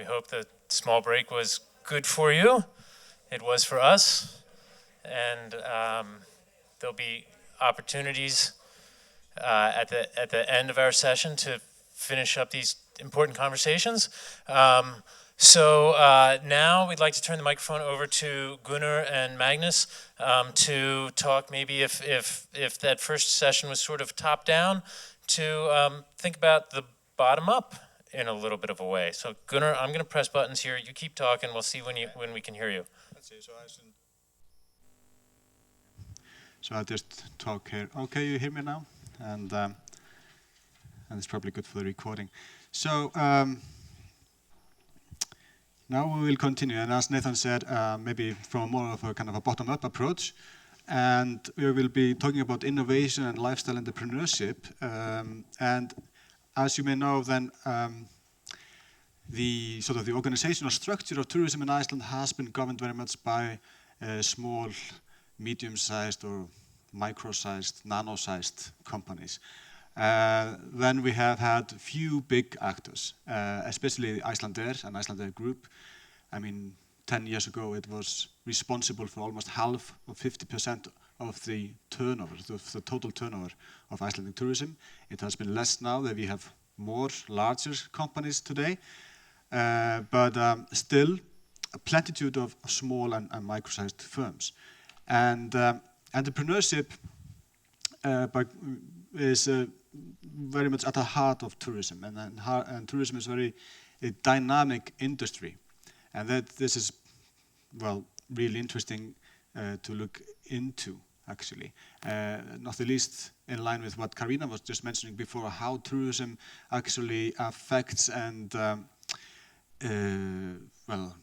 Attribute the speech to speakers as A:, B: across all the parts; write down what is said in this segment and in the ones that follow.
A: We hope the small break was good for you. It was for us. And there'll be opportunities at the end of our session to finish up these important conversations. So now we'd like to turn the microphone over to Gunnar and Magnus to talk maybe if that first session was sort of top down, to think about the bottom up in a little bit of a way. So Gunnar, I'm going to press buttons here. You keep talking. We'll see when we can hear you.
B: Let's see. So I'll just talk here. Okay, you hear me now, and it's probably good for the recording. So now we will continue, and as Nathan said, maybe from more of a kind of a bottom-up approach, and we will be talking about innovation and lifestyle entrepreneurship. And as you may know, then the sort of the organizational structure of tourism in Iceland has been governed very much by small, medium-sized, or micro-sized, nano-sized companies. Then we have had few big actors, especially Icelandair and Icelandair Group. I mean, 10 years ago, it was responsible for almost half of 50% of the turnover, the total turnover of Icelandic tourism. It has been less now that we have more larger companies today, but still a plenitude of small and micro-sized firms. And entrepreneurship is very much at the heart of tourism, and tourism is very a dynamic industry, and that this is, well, really interesting to look into, actually. Not the least in line with what Karina was just mentioning before, how tourism actually affects and well,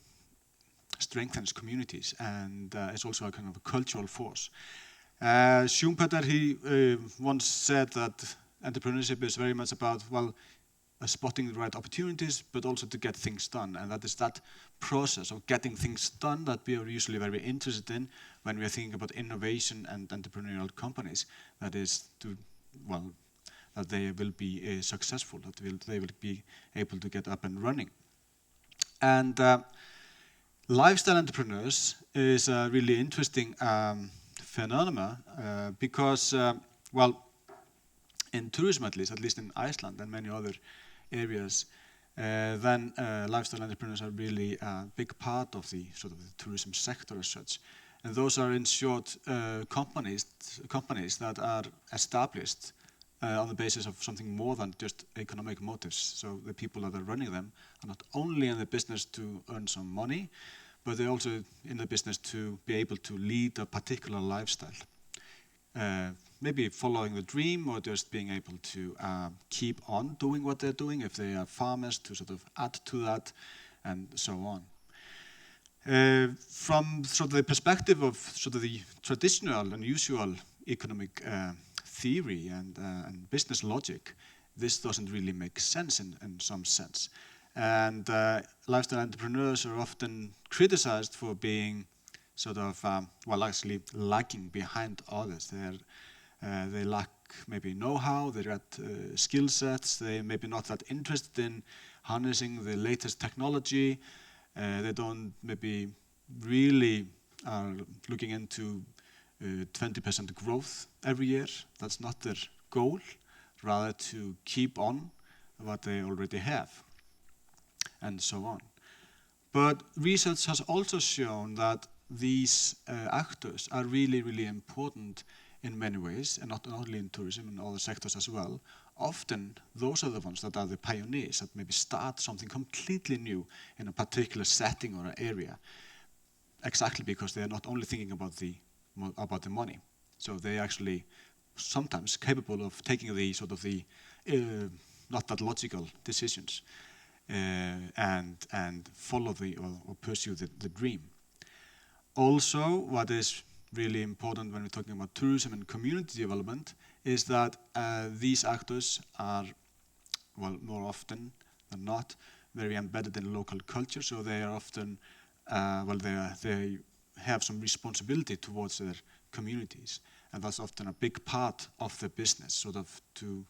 B: strengthens communities, and it's also a kind of a cultural force. Schumpeter, he once said that entrepreneurship is very much about, well, spotting the right opportunities, but also to get things done. And that is that process of getting things done that we are usually very interested in when we are thinking about innovation and entrepreneurial companies. That is to, well, that they will be successful, that they will be able to get up and running. And lifestyle entrepreneurs is a really interesting phenomena because, well, in tourism at least in Iceland and many other areas, then lifestyle entrepreneurs are really a big part of the sort of the tourism sector as such. And those are in short companies that are established on the basis of something more than just economic motives. So the people that are running them are not only in the business to earn some money, but they're also in the business to be able to lead a particular lifestyle. Maybe following the dream, or just being able to keep on doing what they're doing, if they are farmers, to sort of add to that, and so on. From sort of the perspective of sort of the traditional and usual economic theory and business logic, this doesn't really make sense in some sense. And lifestyle entrepreneurs are often criticized for being sort of, well, actually lagging behind others. They lack maybe know-how, they lack skill sets, they may be not that interested in harnessing the latest technology, they don't maybe really are looking into 20% growth every year. That's not their goal, rather to keep on what they already have, and so on. But research has also shown that these actors are really, really important in many ways, and not only in tourism, in other sectors as well. Often, those are the ones that are the pioneers, that maybe start something completely new in a particular setting or area, exactly because they are not only thinking about the money. So they are actually sometimes capable of taking the sort of the not that logical decisions and follow or pursue the dream. Also, what is really important when we're talking about tourism and community development is that these actors are, well, more often than not, very embedded in local culture. So they are often, well, they have some responsibility towards their communities, and that's often a big part of the business, sort of to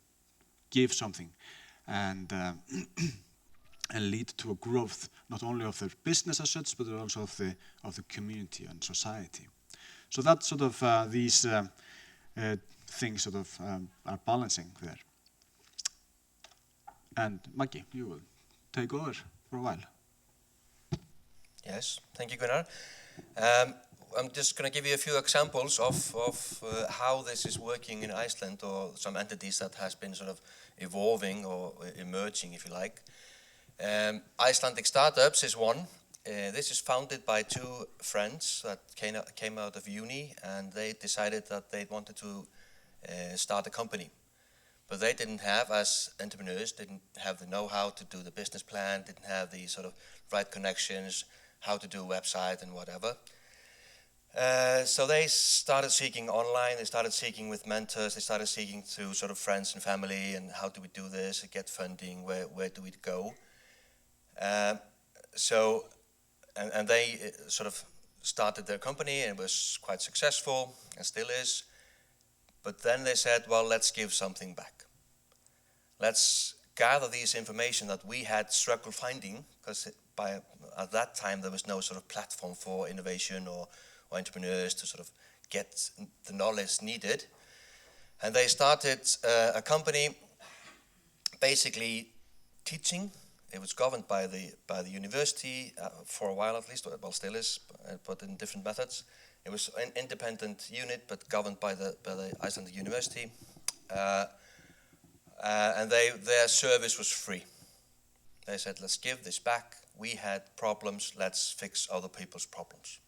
B: give something and and lead to a growth not only of their business as such, but also of the community and society. So that sort of these things sort of are balancing there. And Maggie, you will take over for a while.
C: Yes, thank you, Gunnar. I'm just going to give you a few examples of how this is working in Iceland, or some entities that has been sort of evolving or emerging, if you like. Icelandic Startups is one. This is founded by two friends that came out of uni, and they decided that they wanted to start a company. But they didn't have, as entrepreneurs, didn't have the know-how to do the business plan, didn't have the sort of right connections, how to do a website and whatever. So they started seeking online, they started seeking with mentors, they started seeking through sort of friends and family, and how do we do this, get funding, where do we go? And they sort of started their company, and it was quite successful, and still is. But then they said, well, let's give something back. Let's gather this information that we had struggled finding, because at that time there was no sort of platform for innovation or entrepreneurs to sort of get the knowledge needed. And they started a company basically teaching. It was governed by the university for a while at least, well still is, but in different methods. It was an independent unit, but governed by the Icelandic University. And their service was free. They said, let's give this back. We had problems, let's fix other people's problems.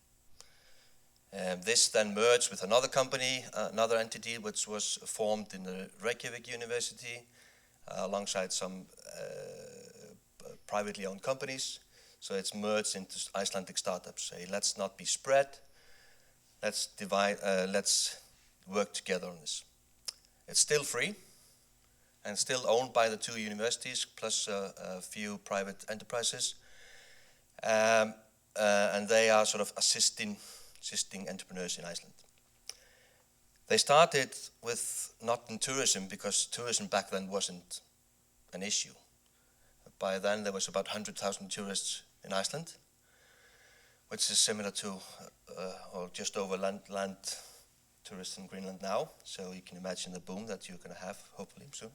C: This then merged with another company, another entity which was formed in the Reykjavik University, alongside some privately owned companies. So it's merged into Icelandic Startups. Say, let's not be spread. Let's work together on this. It's still free and still owned by the two universities, plus a few private enterprises. And they are sort of assisting entrepreneurs in Iceland. They started with not in tourism, because tourism back then wasn't an issue. By then there was about 100,000 tourists in Iceland, which is similar to or just over land tourists in Greenland now. So you can imagine the boom that you're going to have hopefully soon,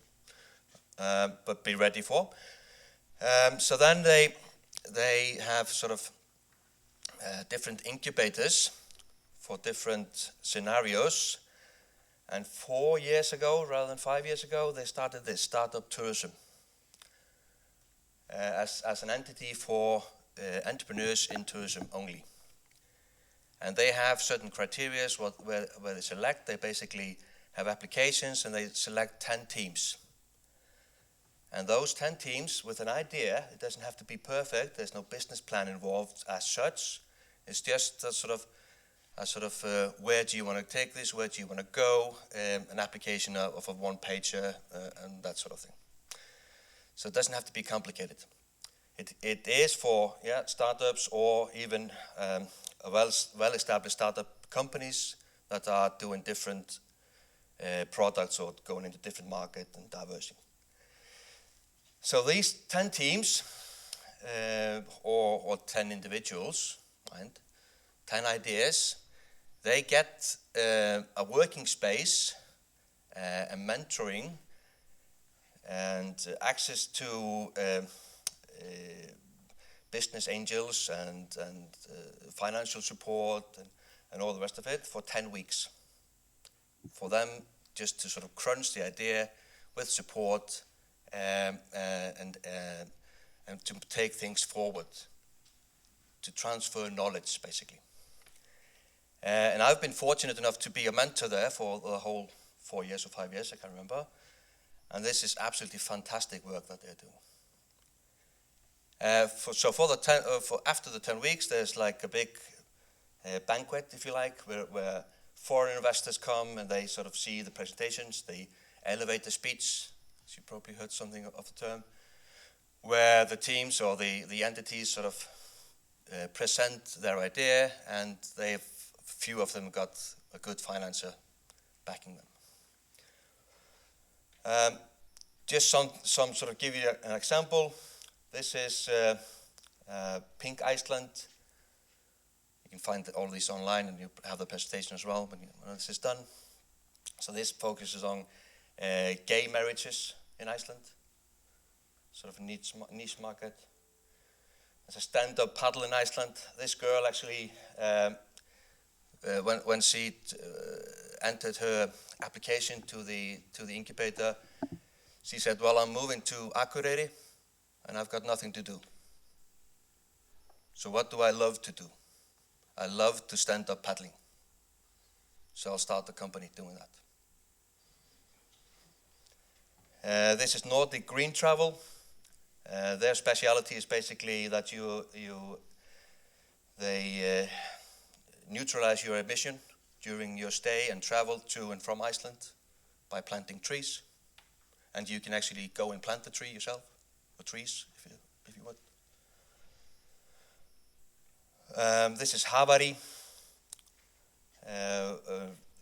C: but be ready for. So then they have sort of different incubators for different scenarios. And 4 years ago, rather than 5 years ago, they started this Startup Tourism as an entity for entrepreneurs in tourism only. And they have certain criteria where they select. They basically have applications, and they select 10 teams. And those 10 teams with an idea, it doesn't have to be perfect, there's no business plan involved as such. It's just a sort of where do you want to take this, where do you want to go, an application of a one-pager and that sort of thing. So it doesn't have to be complicated. It is for startups, or even well-established startup companies that are doing different products or going into different market and diversing. So these 10 teams, or 10 individuals, right, 10 ideas, they get a working space, a mentoring, and access to business angels and financial support and all the rest of it for 10 weeks. For them just to sort of crunch the idea with support and to take things forward, to transfer knowledge basically. And I've been fortunate enough to be a mentor there for the whole 4 years or 5 years, I can't remember. And this is absolutely fantastic work that they're doing. After the 10 weeks, there's like a big banquet, if you like, where foreign investors come and they sort of see the presentations, the elevator speech, as you probably heard something of the term, where the teams or the entities sort of present their idea, and few of them got a good financer backing them. Just some sort of give you an example. This is Pink Iceland. You can find all these online, and you have the presentation as well when this is done. So this focuses on gay marriages in Iceland, sort of a niche market. There's a stand-up paddle in Iceland. This girl actually, when she entered her application to the incubator, she said, "Well, I'm moving to Akureyri, and I've got nothing to do. So what do I love to do? I love to stand up paddling. So I'll start a company doing that." This is Nordic Green Travel. Their speciality is basically that they neutralize your emission during your stay and travel to and from Iceland by planting trees. And you can actually go and plant the tree yourself, or trees, if you would. This is Havari,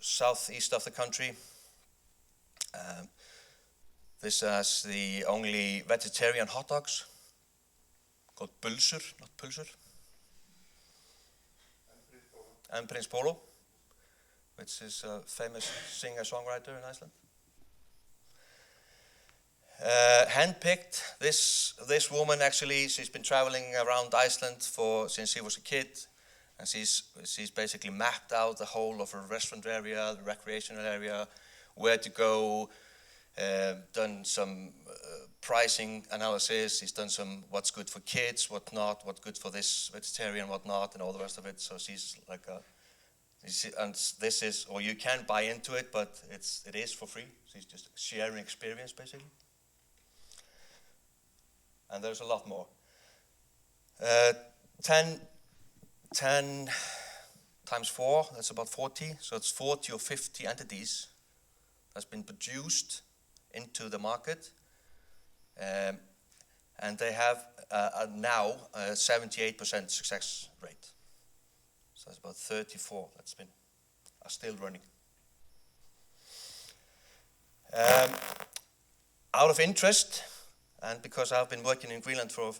C: southeast of the country. This is the only vegetarian hot dogs, called pulsur, not pulsur. And Prince Polo, which is a famous singer-songwriter in Iceland. Handpicked. This woman actually, she's been traveling around Iceland since she was a kid, and she's basically mapped out the whole of her restaurant area, the recreational area, where to go. Done some pricing analysis. She's done some what's good for kids, what not, what's good for this vegetarian, what not, and all the rest of it. So she's like and this is, or you can buy into it, but it is for free. She's just sharing experience basically. And there's a lot more. 10 times 4, that's about 40. So it's 40 or 50 entities that's been produced into the market. And they have now a 78% success rate. So that's about 34 are still running. Out of interest, and because I've been working in Greenland for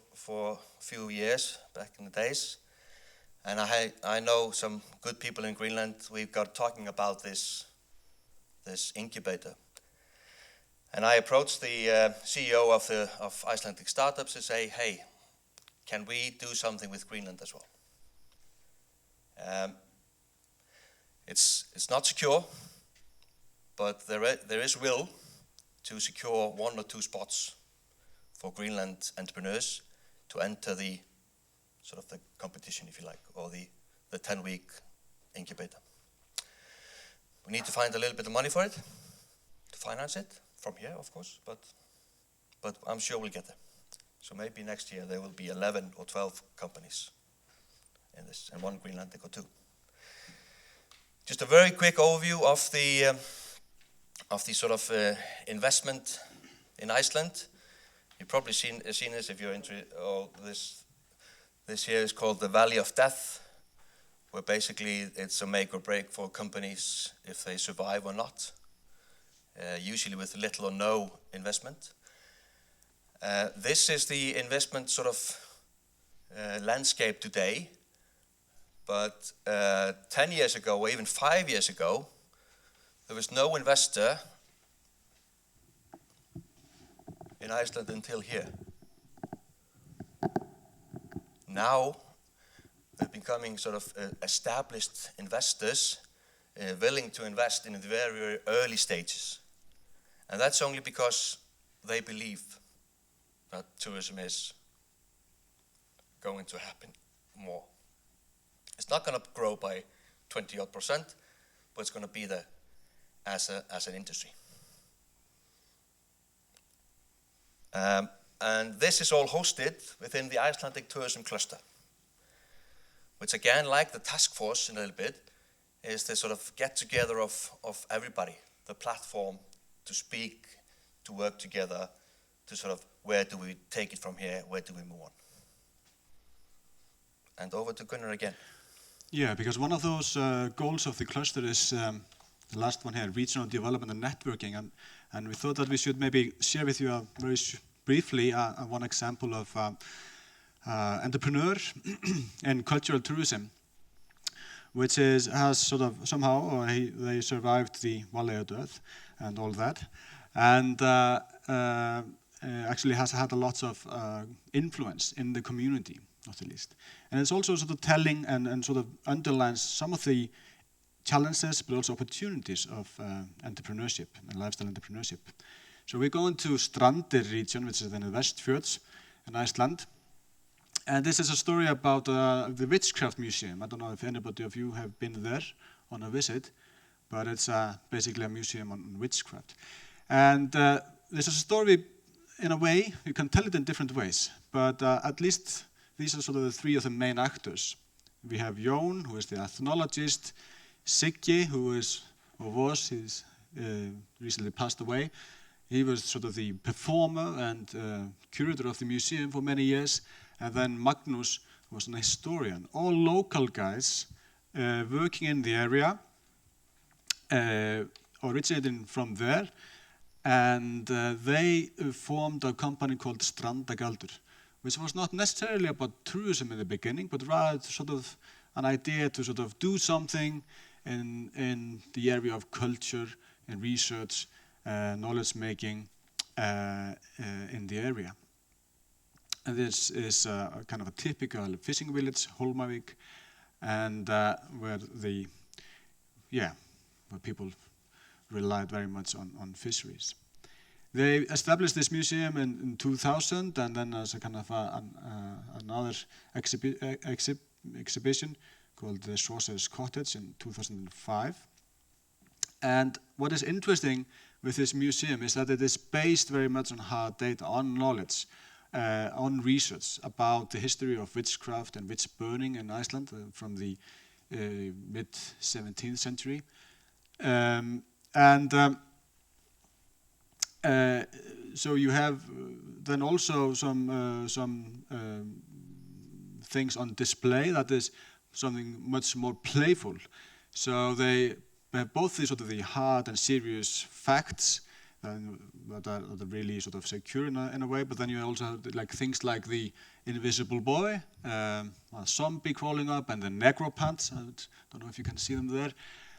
C: a few years back in the days, and I know some good people in Greenland, we got talking about this incubator. And I approached the CEO of Icelandic startups to say, "Hey, can we do something with Greenland as well?" It's not secure, but there is will to secure 1 or 2 spots for Greenland entrepreneurs to enter the sort of the competition, if you like, or the 10-week incubator. We need to find a little bit of money for it, to finance it, from here, of course, but I'm sure we'll get there. So maybe next year there will be 11 or 12 companies in this, and 1 Greenlandic or 2. Just a very quick overview of the sort of investment in Iceland. You've probably seen this if you're into this here is called the Valley of Death, where basically it's a make or break for companies if they survive or not, usually with little or no investment. This is the investment sort of landscape today, but 10 years ago, or even 5 years ago, there was no investor in Iceland until here. Now, they're becoming sort of established investors, willing to invest in the very, very early stages. And that's only because they believe that tourism is going to happen more. It's not going to grow by 20-odd%, but it's going to be there as an industry. And this is all hosted within the Icelandic tourism cluster, which again, like the task force in a little bit, is the sort of get together of everybody, the platform to speak, to work together, to sort of where do we take it from here, where do we move on? And over to Gunnar again.
B: Yeah, because one of those goals of the cluster is the last one here, regional development and networking, and we thought that we should maybe share with you a very briefly one example of entrepreneur and cultural tourism, which has sort of somehow they survived the Valleydöð and all that, and actually has had a lot of influence in the community, not the least. And it's also sort of telling and sort of underlines some of the challenges but also opportunities of entrepreneurship and lifestyle entrepreneurship. So we're going to Strandir region, which is in the Westfjords in Iceland. And this is a story about the Witchcraft Museum. I don't know if anybody of you have been there on a visit, but it's basically a museum on witchcraft. And this is a story, in a way, you can tell it in different ways, but at least these are sort of the three of the main actors. We have Jón, who is the ethnologist, Siggi, who is, or was, he's recently passed away. He was sort of the performer and curator of the museum for many years. And then Magnus was an historian. All local guys working in the area, originating from there. And they formed a company called Strandagaldur, which was not necessarily about tourism in the beginning, but rather sort of an idea to sort of do something in the area of culture and research, knowledge making in the area. And this is kind of a typical fishing village, Hólmavík, and where people relied very much on fisheries. They established this museum in 2000, and then as a kind of another exhibition called the Sorcerer's Cottage in 2005. And what is interesting with this museum is that it is based very much on hard data, on knowledge, on research about the history of witchcraft and witch burning in Iceland from the mid-17th century. So you have then also some things on display that is something much more playful. So they have both the sort of the hard and serious facts that are really sort of secure in a way, but then you also have like things like the invisible boy, a zombie crawling up, and the necropants. I don't know if you can see them there.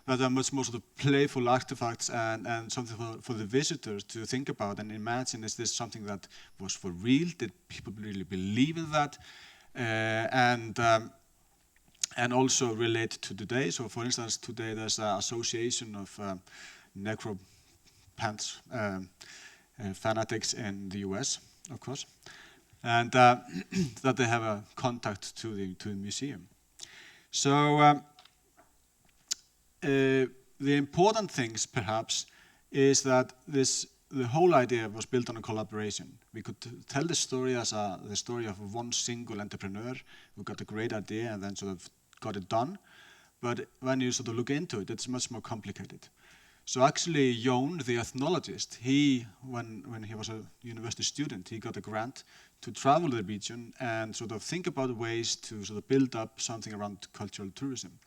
B: That are much more sort of playful artifacts and something for the visitors to think about and imagine, is this something that was for real? Did people really believe in that? And also relate to today. So for instance, today there's an association of necropants fanatics in the US, of course, and that they have a contact to the museum. So the important things, perhaps, is that the whole idea was built on a collaboration. We could tell the story as the story of one single entrepreneur who got a great idea and then sort of got it done. But when you sort of look into it, it's much more complicated. So actually, Jón, the ethnologist, when he was a university student, he got a grant to travel the region and sort of think about ways to sort of build up something around cultural tourism.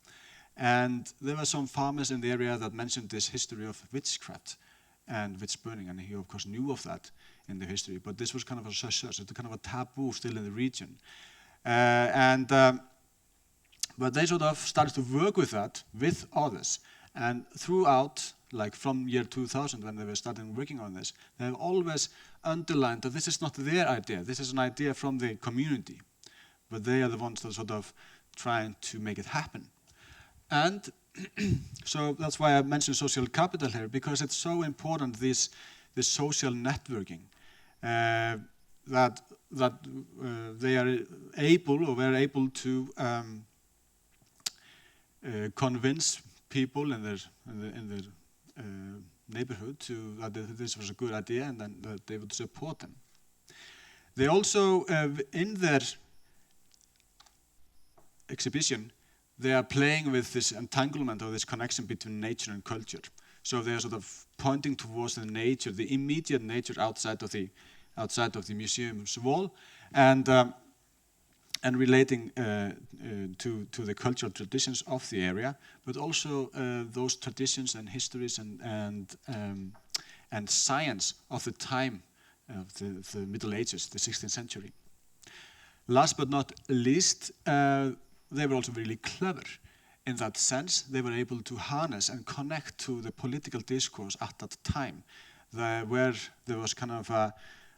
B: And there were some farmers in the area that mentioned this history of witchcraft and witch burning, and he of course knew of that in the history, but this was kind of a such, it's kind of a taboo still in the region. But they sort of started to work with that with others, and throughout, like from year 2000 when they were starting working on this, they have always underlined that this is not their idea, this is an idea from the community, but they are the ones that are sort of trying to make it happen. And so that's why I mentioned social capital here, because it's so important, this social networking, that they are able, or were able to convince people in their neighborhood that this was a good idea, and then that they would support them. They also, in their exhibition, they are playing with this entanglement or this connection between nature and culture. So they are sort of pointing towards the nature, the immediate nature outside of the museum's wall, and relating to the cultural traditions of the area, but also those traditions and histories and science of the time of the Middle Ages, the 16th century. Last but not least, they were also really clever. In that sense, they were able to harness and connect to the political discourse at that time, where there was kind of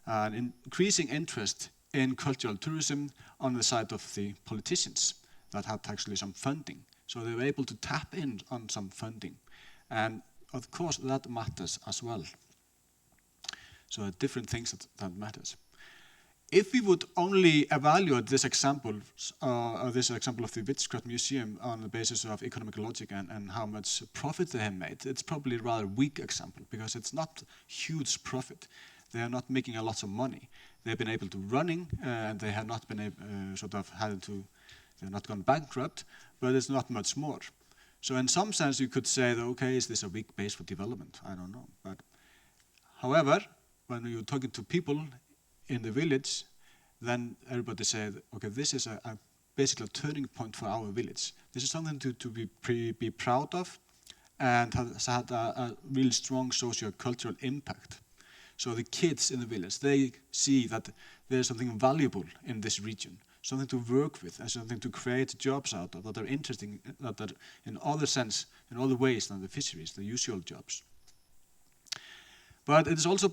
B: an increasing interest in cultural tourism on the side of the politicians that had actually some funding. So they were able to tap in on some funding. And of course, that matters as well. So different things that matters. If we would only evaluate this example, this example of the Witchcraft Museum on the basis of economic logic and how much profit they have made, it's probably a rather weak example because it's not huge profit. They are not making a lot of money. They've been able to running, and they have not been they're not gone bankrupt, but it's not much more. So in some sense, you could say that, okay, is this a weak base for development? I don't know. But however, when you're talking to people in the village, then everybody said, okay, this is basically a turning point for our village. This is something to be proud of and has had a really strong socio-cultural impact. So the kids in the village, they see that there's something valuable in this region, something to work with and something to create jobs out of that are interesting, that are in other ways than the fisheries, the usual jobs. But it is also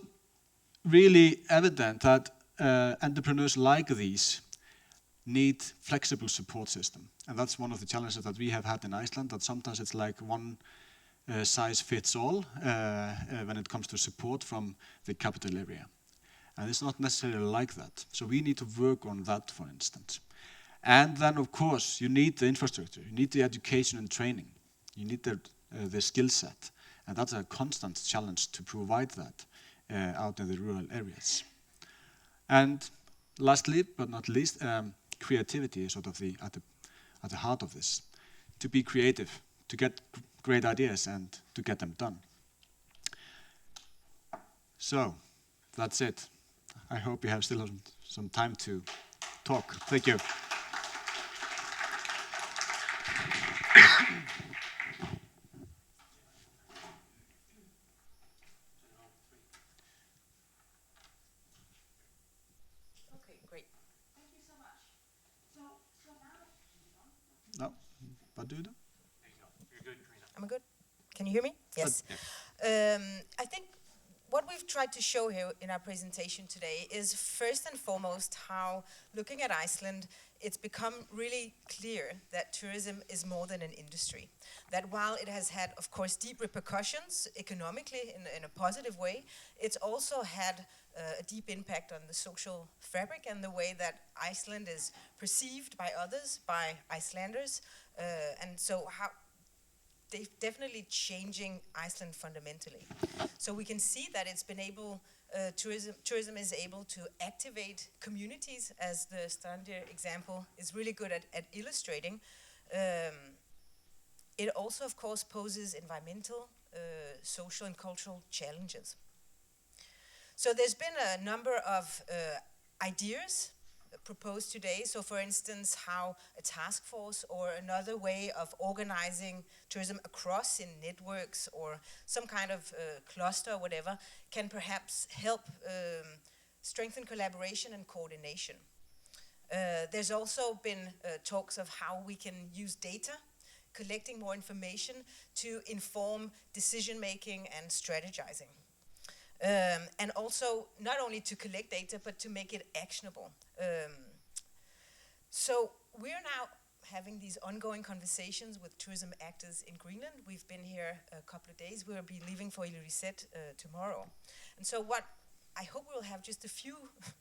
B: really evident that entrepreneurs like these need flexible support system. And that's one of the challenges that we have had in Iceland, that sometimes it's like one size fits all when it comes to support from the capital area. And it's not necessarily like that. So we need to work on that, for instance. And then, of course, you need the infrastructure. You need the education and training. You need the skill set. And that's a constant challenge to provide that out in the rural areas. And lastly, but not least, creativity is sort of at the heart of this. To be creative, to get great ideas and to get them done. So, that's it. I hope you have still some time to talk. Thank you.
D: Okay, great. Thank you so much. So now.
B: No, what do you do?
A: You're good, Karina.
D: Am I good? Can you hear me? Yes. I think what we've tried to show here in our presentation today is first and foremost how, looking at Iceland, it's become really clear that tourism is more than an industry. That while it has had, of course, deep repercussions economically in a positive way, it's also had a deep impact on the social fabric and the way that Iceland is perceived by others, by Icelanders, and so how they're definitely changing Iceland fundamentally. So we can see that it's been able, tourism is able to activate communities, as the Strandir example is really good at illustrating. It also, of course, poses environmental, social and cultural challenges. So there's been a number of ideas proposed today. So for instance, how a task force or another way of organizing tourism across in networks or some kind of cluster or whatever can perhaps help strengthen collaboration and coordination. There's also been talks of how we can use data, collecting more information to inform decision making and strategizing. And also not only to collect data, but to make it actionable. So we're now having these ongoing conversations with tourism actors in Greenland. We've been here a couple of days. We'll be leaving for Ilisimatusarfik tomorrow. And so what I hope we'll have just a few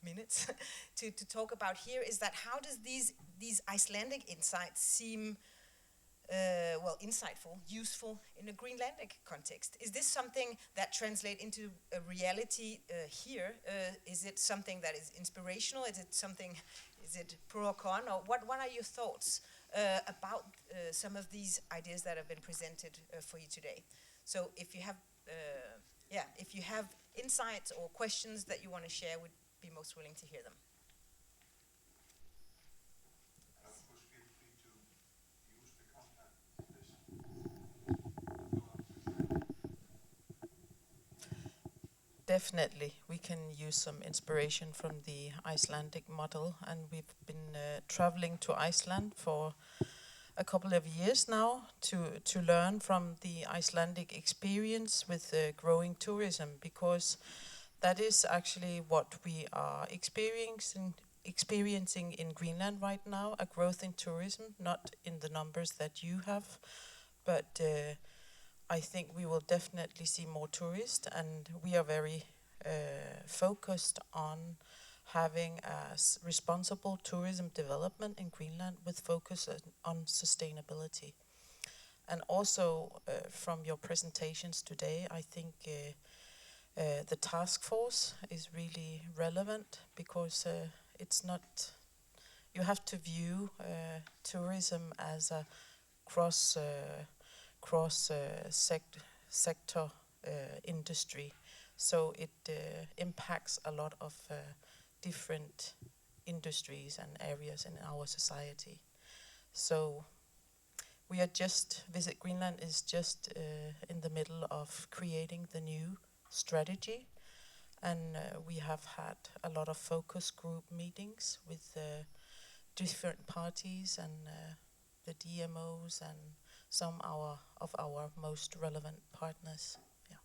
D: minutes to talk about here is that how does these Icelandic insights seem insightful, useful in a Greenlandic context? Is this something that translates into a reality here? Is it something that is inspirational? Is it pro or con? Or what are your thoughts about some of these ideas that have been presented for you today? So if you have insights or questions that you want to share, we'd be most willing to hear them.
E: Definitely, we can use some inspiration from the Icelandic model, and we've been traveling to Iceland for a couple of years now to learn from the Icelandic experience with growing tourism, because that is actually what we are experiencing in Greenland right now, a growth in tourism, not in the numbers that you have, but I think we will definitely see more tourists, and we are very focused on having a responsible tourism development in Greenland with focus on sustainability. And also from your presentations today, I think the task force is really relevant, because it's not, you have to view tourism as a sector industry, so it impacts a lot of different industries and areas in our society. So we are just, Visit Greenland is just in the middle of creating the new strategy, and we have had a lot of focus group meetings with different parties and the DMOs and some of our most relevant partners. Yeah.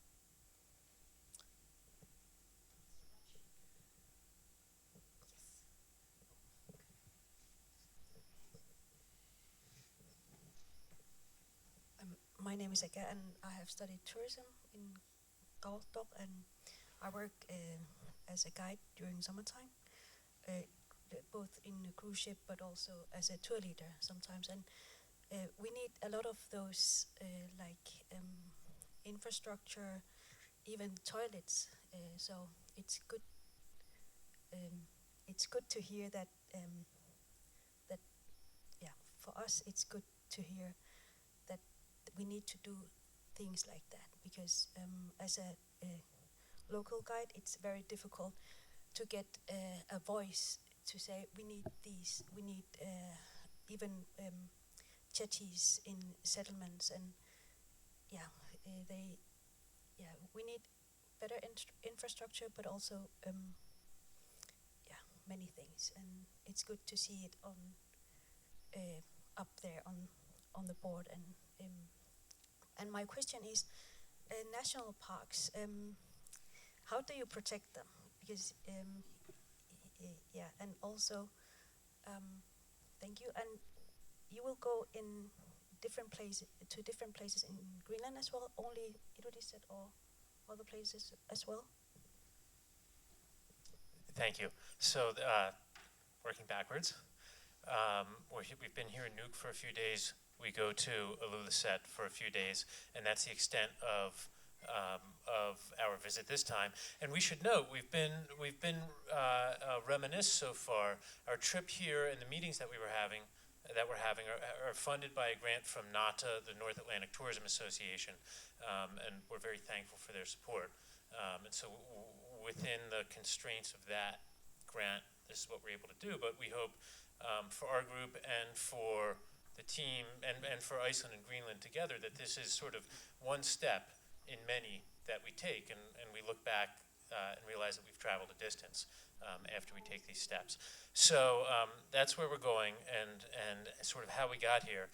F: My name is Eka, and I have studied tourism in Galtok, and I work as a guide during summertime, both in a cruise ship but also as a tour leader sometimes. And we need a lot of those infrastructure, even toilets. So it's good. It's good to hear that. That yeah, for us it's good to hear that we need to do things like that, because as a local guide, it's very difficult to get a voice to say we need these, we need even jetties in settlements, and we need better infrastructure, but also many things, and it's good to see it on up there on the board. And my question is, national parks, how do you protect them? Because and also thank you. And you will go in different places in Greenland as well, only Ilulissat or other places as well?
A: Thank you. So, working backwards, we've been here in Nuuk for a few days. We go to Ilulissat for a few days, and that's the extent of our visit this time. And we should note, we've been reminisce so far. Our trip here and the meetings that we're having are funded by a grant from NATA, the North Atlantic Tourism Association, and we're very thankful for their support. And so within the constraints of that grant, this is what we're able to do. But we hope for our group and for the team and for Iceland and Greenland together that this is sort of one step in many that we take, and we look back and realize that we've traveled a distance after we take these steps. So that's where we're going, and sort of how we got here.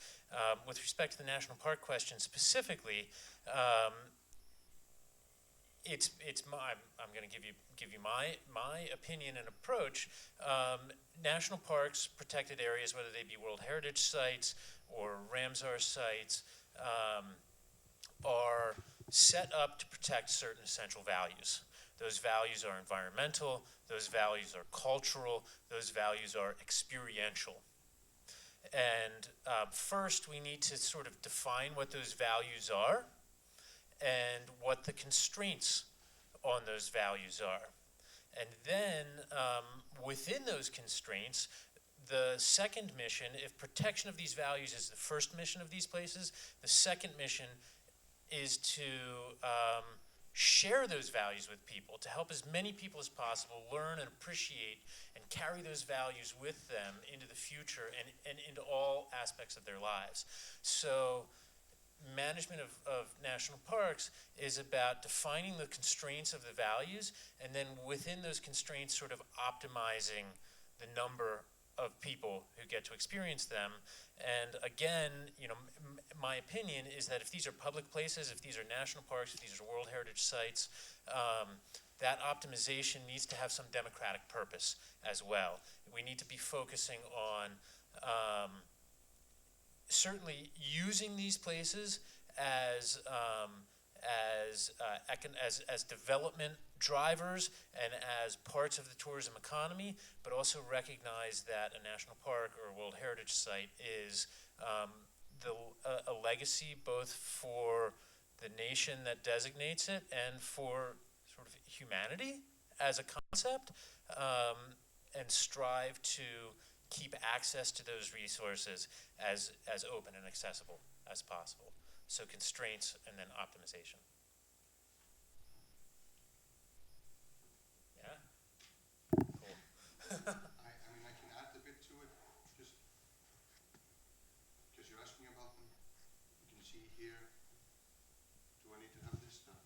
A: With respect to the national park question specifically, I'm going to give you my opinion and approach. National parks, protected areas, whether they be World Heritage sites or Ramsar sites, are set up to protect certain essential values. Those values are environmental, those values are cultural, those values are experiential. And first, we need to sort of define what those values are and what the constraints on those values are. And then, within those constraints, the second mission, if protection of these values is the first mission of these places, the second mission is to share those values with people, to help as many people as possible learn and appreciate and carry those values with them into the future and into all aspects of their lives. So management of national parks is about defining the constraints of the values, and then within those constraints sort of optimizing the number of people who get to experience them. And again, you know, my opinion is that if these are public places, if these are national parks, if these are World Heritage sites, that optimization needs to have some democratic purpose as well. We need to be focusing on certainly using these places as development drivers and as parts of the tourism economy, but also recognize that a national park or a World Heritage site is a legacy both for the nation that designates it and for sort of humanity as a concept, and strive to keep access to those resources as open and accessible as possible. So constraints and then optimization. Yeah? Cool.
G: I mean, I can add a bit to it, just because you're asking about them. You can see here, do I need to have this stuff?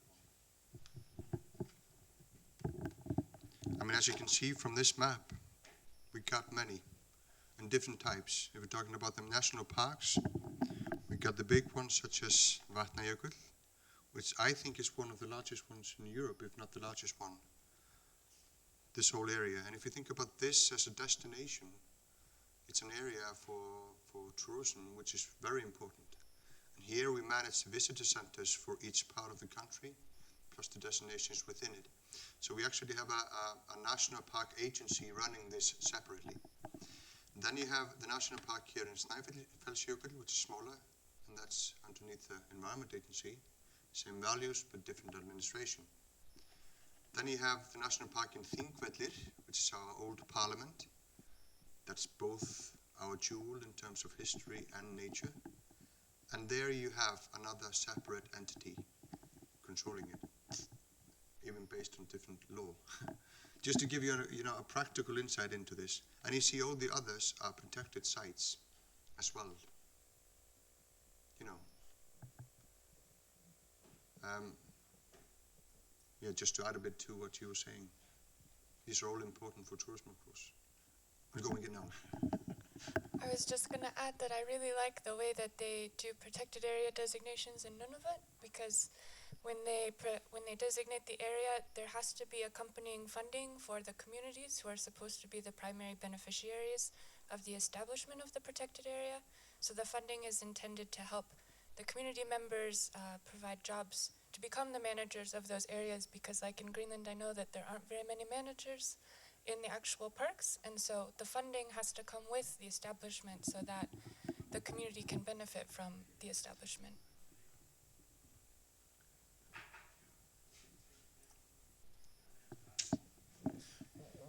G: I mean, as you can see from this map, we got many and different types. If we're talking about the national parks, we got the big ones such as Vatnajökull, which I think is one of the largest ones in Europe, if not the largest one, this whole area. And if you think about this as a destination, it's an area for tourism, which is very important. And here we manage visitor centers for each part of the country, plus the destinations within it. So we actually have a national park agency running this separately. And then you have the national park here in Snæfellsjökull, which is smaller, and that's underneath the Environment Agency. Same values, but different administration. Then you have the national park in Þingvellir, which is our old parliament. That's both our jewel in terms of history and nature. And there you have another separate entity controlling it, even based on different law. Just to give you a practical insight into this. And you see all the others are protected sites as well. Yeah, just to add a bit to what you were saying. These are all important for tourism, of course. I'm going in now.
H: I was just going to add that I really like the way that they do protected area designations in Nunavut, because when they designate the area, there has to be accompanying funding for the communities who are supposed to be the primary beneficiaries of the establishment of the protected area. So the funding is intended to help the community members provide jobs to become the managers of those areas, because like in Greenland, I know that there aren't very many managers in the actual parks, and so the funding has to come with the establishment so that the community can benefit from the establishment.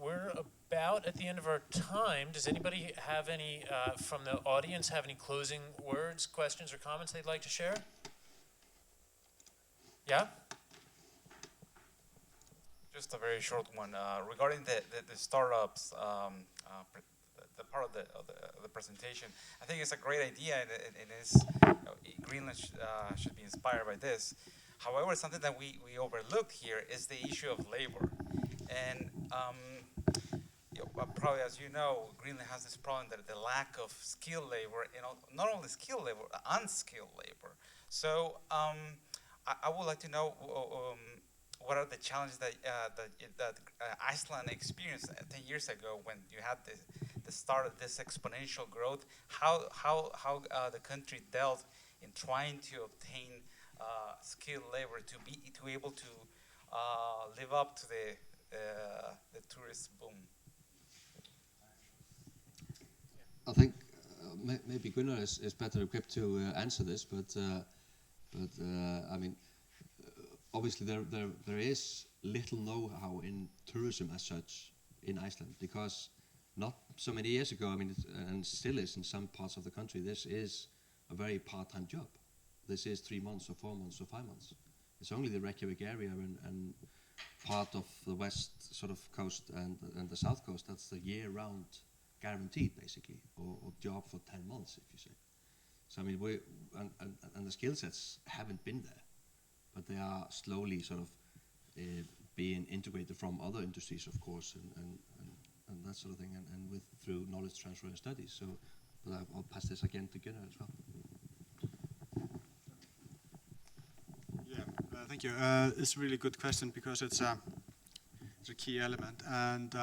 A: We're about at the end of our time. Does anybody have any, from the audience, have any closing words, questions, or comments they'd like to share? Yeah?
I: Just a very short one. Regarding the startups, the part of the presentation, I think it's a great idea, and Greenland should be inspired by this. However, something that we overlooked here is the issue of labor. And probably, as you know, Greenland has this problem, that the lack of skilled labor, not only skilled labor, unskilled labor. So I would like to know what are the challenges that Iceland experienced 10 years ago when you had the start of this exponential growth. How the country dealt in trying to obtain skilled labor to be able to live up to the tourist boom.
J: I think maybe Gunnar is better equipped to answer this, but I mean, obviously there is little know-how in tourism as such in Iceland, because not so many years ago, I mean, and still is in some parts of the country, this is a very part-time job. This is 3 months or 4 months or 5 months. It's only the Reykjavik area and part of the west sort of coast and the south coast, that's the year-round guaranteed, basically, or job for 10 months, if you say. So I mean, and the skill sets haven't been there, but they are slowly sort of being integrated from other industries, of course, and that sort of thing, and through knowledge transfer and studies. So, but I'll pass this again to Gunnar as well.
B: Yeah, thank you. It's a really good question because it's a key element, and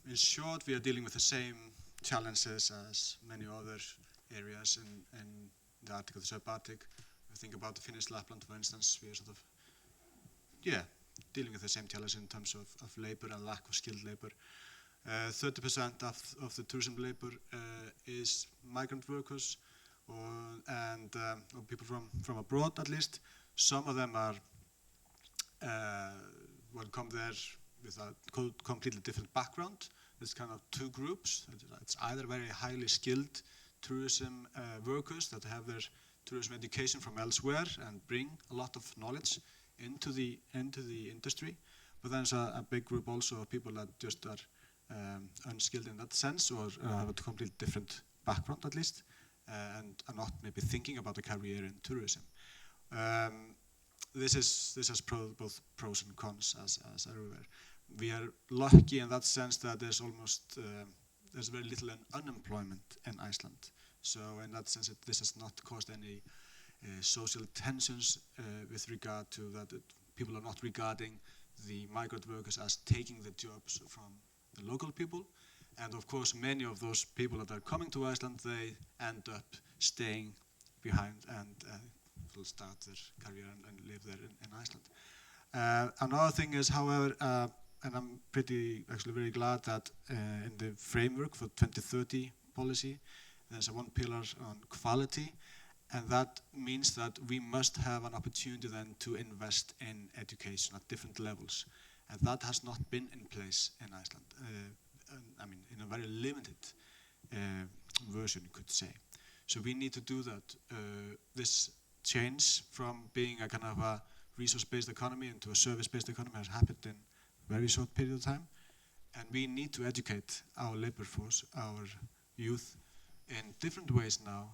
B: in short, we are dealing with the same challenges as many other areas in the Arctic or the subarctic. I think about the Finnish Lapland, for instance, we are sort of, dealing with the same challenge in terms of labor and lack of skilled labor. 30% of the tourism labor is migrant workers and people from abroad, at least. Some of them are come there with a completely different background. There's kind of two groups. It's either very highly skilled tourism workers that have their tourism education from elsewhere and bring a lot of knowledge into the industry, but then there's a big group also of people that just are unskilled in that sense, or have a completely different background at least, and are not maybe thinking about a career in tourism. This has both pros and cons as everywhere. We are lucky in that sense that there's there's very little unemployment in Iceland. So in that sense, this has not caused any social tensions with regard to that. People are not regarding the migrant workers as taking the jobs from the local people. And of course, many of those people that are coming to Iceland, they end up staying behind and will start their career and live there in Iceland. Another thing is, however, and I'm actually very glad that in the framework for 2030 policy, there's one pillar on quality, and that means that we must have an opportunity then to invest in education at different levels, and that has not been in place in Iceland. I mean, in a very limited version, you could say. So we need to do that. This change from being a kind of a resource-based economy into a service-based economy has happened in a very short period of time, and we need to educate our labor force, our youth, in different ways now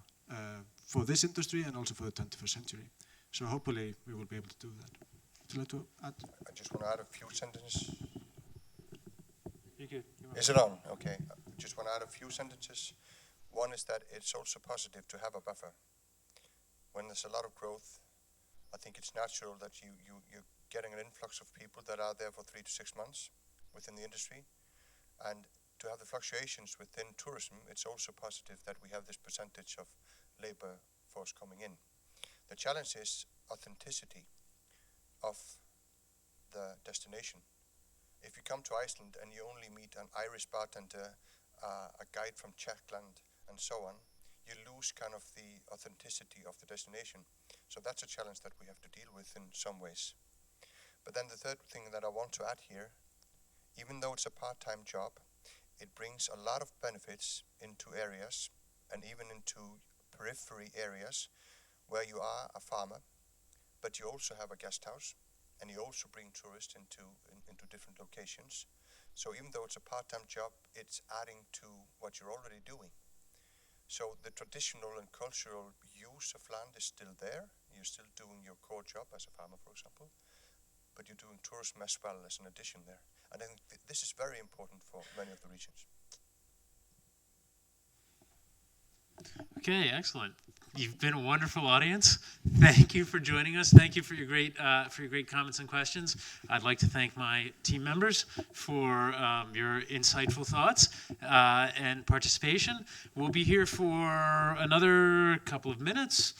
B: for this industry and also for the 21st century. So hopefully we will be able to do that. Would you like to add?
G: I just want to add a few sentences.
B: Is
G: it on? Okay. I just want to add a few sentences. One is that it's also positive to have a buffer. When there's a lot of growth, I think it's natural that you're getting an influx of people that are there for 3 to 6 months within the industry. And to have the fluctuations within tourism, it's also positive that we have this percentage of labor force coming in. The challenge is authenticity of the destination. If you come to Iceland and you only meet an Irish bartender, a guide from Czechland, and so on, you lose kind of the authenticity of the destination. So that's a challenge that we have to deal with in some ways. But then the third thing that I want to add here, even though it's a part-time job, it brings a lot of benefits into areas and even into periphery areas where you are a farmer, but you also have a guest house, and you also bring tourists into different locations. So even though it's a part-time job, it's adding to what you're already doing. So the traditional and cultural use of land is still there. You're still doing your core job as a farmer, for example, but you're doing tourism as well as an addition there. And I think this is very important for many of the regions.
A: Okay, excellent. You've been a wonderful audience. Thank you for joining us. Thank you for your great comments and questions. I'd like to thank my team members for your insightful thoughts and participation. We'll be here for another couple of minutes,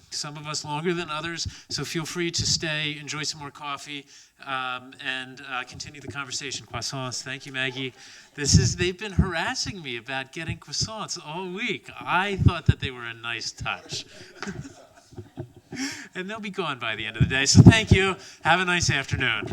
A: some of us longer than others, so feel free to stay, enjoy some more coffee, and continue the conversation. Croissants. Thank you, Maggie. They've been harassing me about getting croissants all week. I thought that they were a nice touch. And they'll be gone by the end of the day. So thank you. Have a nice afternoon.